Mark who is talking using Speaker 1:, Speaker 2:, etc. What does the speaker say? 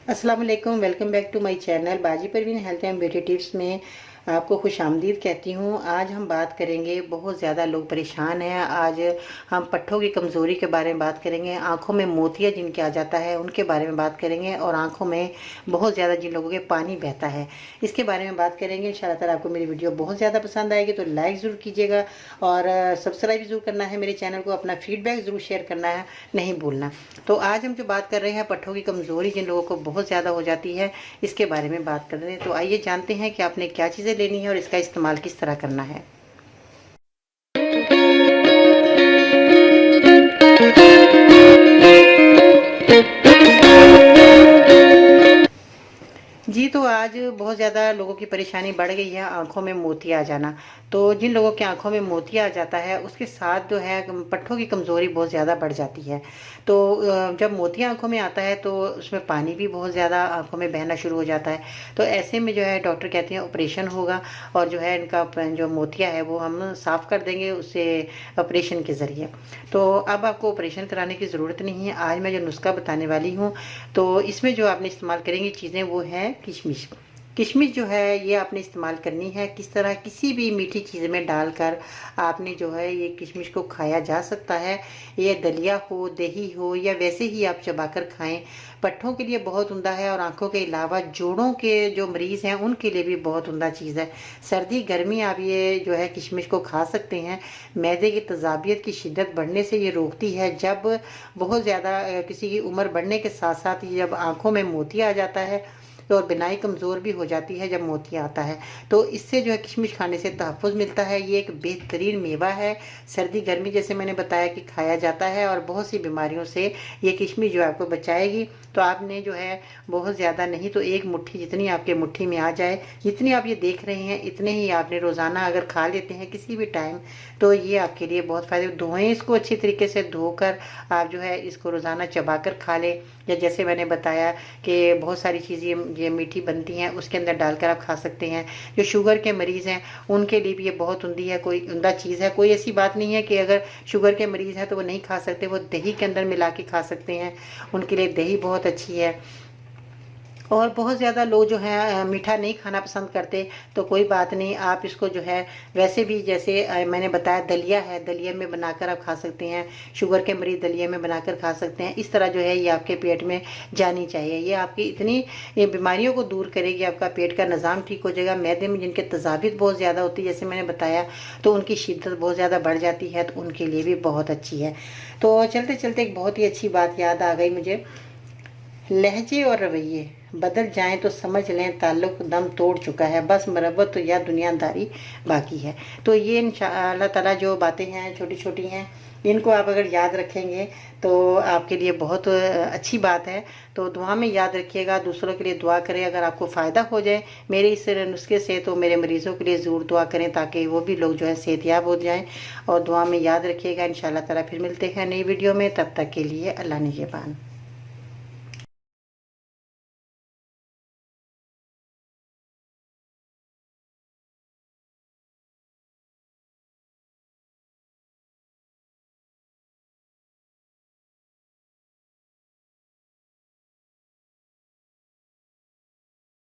Speaker 1: अस्सलाम वालेकुम, welcome back to my channel Baji Parveen health and beauty tips में आपको खुश आमदीद कहती हूँ। आज हम बात करेंगे, बहुत ज़्यादा लोग परेशान हैं। आज हम पट्ठों की कमज़ोरी के बारे में बात करेंगे, आंखों में मोतिया जिनके आ जाता है उनके बारे में बात करेंगे, और आंखों में बहुत ज़्यादा जिन लोगों के पानी बहता है इसके बारे में बात करेंगे। इंशाल्लाह ताला आपको मेरी वीडियो बहुत ज़्यादा पसंद आएगी, तो लाइक ज़रूर कीजिएगा और सब्सक्राइब ज़रूर करना है मेरे चैनल को, अपना फीडबैक ज़रूर शेयर करना है, नहीं भूलना। तो आज हम जो बात कर रहे हैं पट्ठों की कमज़ोरी जिन लोगों को बहुत ज़्यादा हो जाती है, इसके बारे में बात कर रहे हैं। तो आइए जानते हैं कि आपने क्या चीज़ें लेनी है और इसका इस्तेमाल किस तरह करना है। जी, तो आज बहुत ज़्यादा लोगों की परेशानी बढ़ गई है, आँखों में मोतिया आ जाना। तो जिन लोगों की आँखों में मोतिया आ जाता है, उसके साथ जो है पट्ठों की कमज़ोरी बहुत ज़्यादा बढ़ जाती है। तो जब मोतिया आँखों में आता है तो उसमें पानी भी बहुत ज़्यादा आँखों में बहना शुरू हो जाता है। तो ऐसे में जो है डॉक्टर कहते हैं ऑपरेशन होगा, और जो है इनका जो मोतिया है वो हम साफ़ कर देंगे उससे, ऑपरेशन के ज़रिए। तो अब आपको ऑपरेशन कराने की ज़रूरत नहीं है। आज मैं जो नुस्खा बताने वाली हूँ, तो इसमें जो आपने इस्तेमाल करेंगी चीज़ें वो हैं किशमिश। किशमिश जो है ये आपने इस्तेमाल करनी है। किस तरह, किसी भी मीठी चीज़ में डालकर आपने जो है ये किशमिश को खाया जा सकता है। ये दलिया हो, दही हो, या वैसे ही आप चबाकर खाएं। पट्ठों के लिए बहुत उम्दा है, और आंखों के अलावा जोड़ों के जो मरीज़ हैं उनके लिए भी बहुत उम्दा चीज़ है। सर्दी गर्मी आप ये जो है किशमिश को खा सकते हैं। मैदे की तजाबियत की शिद्दत बढ़ने से ये रोकती है। जब बहुत ज़्यादा किसी की उम्र बढ़ने के साथ साथ ही जब आंखों में मोतिया आ जाता है, तो और बिनाई कमज़ोर भी हो जाती है जब मोतिया आता है, तो इससे जो है किशमिश खाने से तहफ़्फ़ुज़ मिलता है। ये एक बेहतरीन मेवा है, सर्दी गर्मी जैसे मैंने बताया कि खाया जाता है, और बहुत सी बीमारियों से ये किशमिश जो है आपको बचाएगी। तो आपने जो है बहुत ज़्यादा नहीं तो एक मुट्ठी, जितनी आपके मुट्ठी में आ जाए, जितनी आप ये देख रहे हैं इतने ही आपने रोज़ाना अगर खा लेते हैं किसी भी टाइम, तो ये आपके लिए बहुत फ़ायदे। धोएं इसको अच्छी तरीके से, धोकर आप जो है इसको रोज़ाना चबाकर खा लें, या जैसे मैंने बताया कि बहुत सारी चीज़ें ये मीठी बनती हैं उसके अंदर डालकर आप खा सकते हैं। जो शुगर के मरीज़ हैं उनके लिए भी ये बहुत उम्दी है, कोई उम्दा चीज़ है। कोई ऐसी बात नहीं है कि अगर शुगर के मरीज़ हैं तो वो नहीं खा सकते, वो दही के अंदर मिला के खा सकते हैं, उनके लिए दही बहुत अच्छी है। और बहुत ज़्यादा लोग जो हैं मीठा नहीं खाना पसंद करते, तो कोई बात नहीं, आप इसको जो है वैसे भी जैसे मैंने बताया दलिया है, दलिया में बनाकर आप खा सकते हैं। शुगर के मरीज़ दलिया में बनाकर खा सकते हैं। इस तरह जो है ये आपके पेट में जानी चाहिए। ये आपकी इतनी ये बीमारियों को दूर करेगी, आपका पेट का निज़ाम ठीक हो जाएगा। मैदे में जिनके तजाबियत बहुत ज़्यादा होती है जैसे मैंने बताया, तो उनकी शिद्दत बहुत ज़्यादा बढ़ जाती है, तो उनके लिए भी बहुत अच्छी है। तो चलते चलते एक बहुत ही अच्छी बात याद आ गई मुझे। लहजे और रवैये बदल जाएं तो समझ लें ताल्लुक दम तोड़ चुका है, बस मरब्बत या दुनियादारी बाकी है। तो ये इंशाअल्लाह ताला जो बातें हैं छोटी छोटी हैं, इनको आप अगर याद रखेंगे तो आपके लिए बहुत अच्छी बात है। तो दुआ में याद रखिएगा, दूसरों के लिए दुआ करें। अगर आपको फ़ायदा हो जाए मेरे इस नुस्खे से, तो मेरे मरीज़ों के लिए ज़रूर दुआ करें, ताकि वो भी लोग जो है सेहतयाब हो जाएं। और दुआ में याद रखिएगा। इंशाअल्लाह ताला फिर मिलते हैं नई वीडियो में, तब तक के लिए अल्लाह निगहबान।